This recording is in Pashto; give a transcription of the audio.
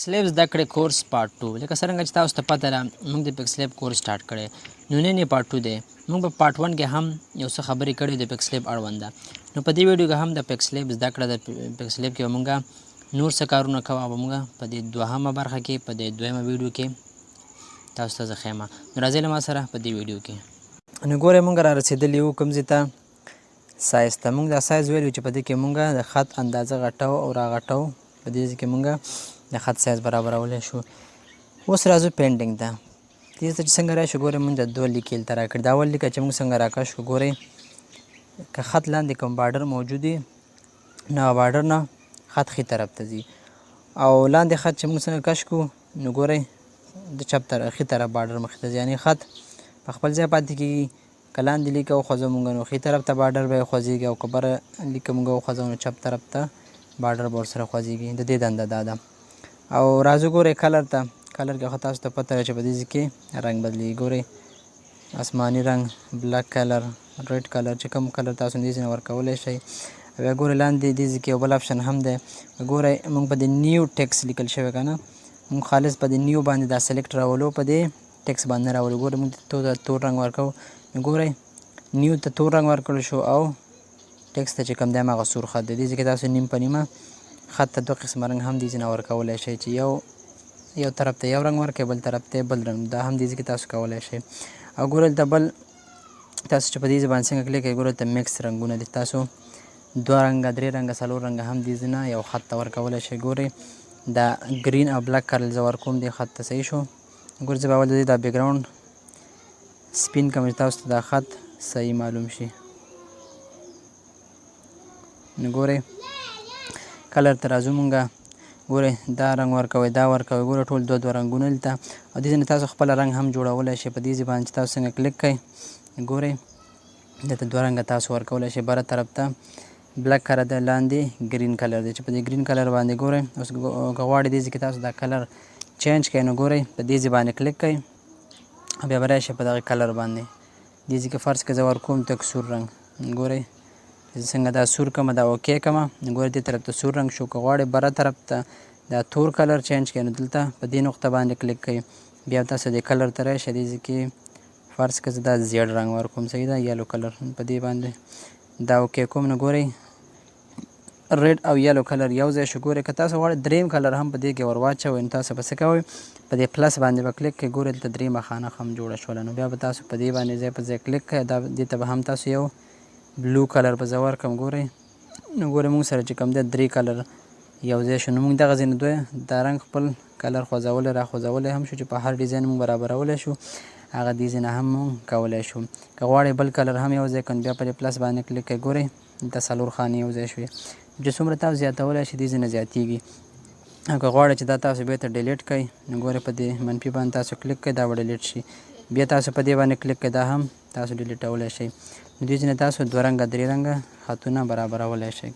سلیب زده کړې کورس پارت 2 لکه څرنګه چې تاسو ته پته ده موږ د پکسلیب کورس سٹارټ کړی نو نن یې پارت 2 دی موږ په پارت 1 کې هم یو څه خبرې کړې د پکسلیب اړوند ده نو په دې ویډیو کې هم د پکسلیب زده کړه د پکسلیب کې موږ نور څه کارونه کوو او موږ په دې دوهمه برخه کې په دې دویمه ویډیو کې تاسو ته زه ښیم نو راځئ له ما سره په دې ویډیو کې نو ګورئ موږ را رسېدلي یو کوم ځای ته سایز ته موږ دا سایز ویلو چې په دې کې موږ د خط اندازه غټو او راغټو په دې کې موږ د خط سایز برابرولی شو اوس راځو پینټینګ ته دې ته چې څنګه راشو ګورئ موږ د دوه لیک یې دلته راکړي دا اول لیکه چې موږ څنګه راکش کړو ګورئ که خط لاندې کوم بارډر موجود وي نو هغه بارډر نه خط ښي طرف ته ځي او لاندې خط چې موږ څنګه کش کړو نو ګورئ د چپ طرف ښي طرف بارډر مخې ته ځي یعنې خط په خپل ځای پاتې کېږي که لاندې لیکه وخوځو موږ نو ښي طرف ته بارډر به یې خوځېږي او که بره لیکه موږ وخوځو نو چپ طرف ته بارډر به ورسره خوځېږي د دې دنده دا ده او راځو ګورئ کلر ته کلر کې خو تاسو ته پته ده چې په دې کې رنګ بدلېږي ګورئ آسماني رنګ بلک کلر ریډ کلر چې کوم کلر تاسو دې ځای نه ورکولی شئ او بیا ګورئ لاندې دې ځای کې یو بل آپشن هم دی ګورئ موږ په دې نیو ټیکس لیکل شوی که نه موږ خالص په دې نیو باندې دا سلیکټ راولو په دې ټیکس باندې راولو ګورئ موږ ته تور رنګ ورکوو نو ګورئ نیو ته تور رنګ ورکړل شو او ټیکس ته چې کوم دی هماغه سور خط دی دې ځای کې تاسو نیم په نیمه خط ته دوه قسمه رنګ هم دې ځای نه ورکولی شئ چې یو طرف ته یو رنګ ورکړئ بل طرف ته بل رنګ دا هم دې ځای کې تاسو کولی شئ او ګورئ دلته بل تاسو چې په دې ځای باندې څنګه کلیک کوئ ګورئ دلته میکس رنګونه دي تاسو دوه رنګه درې رنګه څلور رنګه هم دې ځای نه یو خط ته ورکولی شئ ګورئ دا ګرین او بلک کلر زه ورکوم دې خط ته صحیح شو ګورئ زه به اول د دې دا بیکګراونډ سپین کوم چې تاسو ته دا خط صحیح معلوم شي نو ګورئ کلر ته راځو مونږه ګورئ دا رنګ ورکوئ دا ورکوئ ګورئ ټول دوه دوه رنګونه دلته او دې ځای نه تاسو خپله رنګ هم جوړولی شئ په دې ځای باندې چې تاسو څنګه کلیک کوئ ګورئ دلته دوه رنګه تاسو ورکولی شئ بره طرف ته بلک کلر دی لاندې ګرین کلر دی چې په دې ګرین کلر باندې ګورئ اوس که غواړئ دې ځای کې تاسو دا کلر چینج کړئ نو ګورئ په دې ځای باندې کلیک کوئ بیا به راشئ په دغه کلر باندې دې ځای کې فرض که زه ورکوم تک سور رنګ ګورئ څنګه دا سور کمه دا اوکې کمه ګورئ دې طرف ته سور رنګ شو که غواړئ بره طرف ته دا تور کلر چینج کړئ نو دلته په دې نقطه باندې کلیک کوئ بیا تاسو دې کلر ته راشئ دې ځای کې فرض که زه دا زیړ رنګ ورکوم صحیح ده یلو کلر په دې باندې دا اوکې کوم نو ګورئ ریډ او یلو کلر یو ځای شو ګورئ که تاسو غواړئ دریم کلر هم په دې کې ور واچوئ نو تاسو به څه کوئ په دې پلس باندې به کلیک کوئ ګورئ دلته دریمه خانه هم جوړه شوله نو بیا به تاسو په دې باندې ځای په ځای کلیک کوئ دا دې ته به هم تاسو یو بلو کلر به زه ورکړم ګورئ نو ګورئ موږ سره چې کوم دی درې کلر یو ځای شو نو موږ دغه ځای نه دا رنګ خپل کلر خوځولی را خوځولی هم شو چې په هر ډیزاین موږ برابرولی شو هغه دې ځای نه هم موږ کولی شو که غواړئ بل کلر هم یو ځای کړو بیا په دې پلس باندې کلیک کوئ ګورئ دلته څلور خانې یو ځای شوې چې څومره تاسو زیاتولی شئ دې ځای نه زیاتېږي او که غواړئ چې دا تاسو بېرته ډیلیټ کړئ نو ګورئ په دې منفي باندې تاسو کلیک کړئ دا به ډیلیټ شي بیا تاسو په دې باندې کلیک کړئ دا هم تاسو ډیلیټولی شئ نو دې ځای نه تاسو دوه رنګه درې رنګه خطونه برابرولی شئ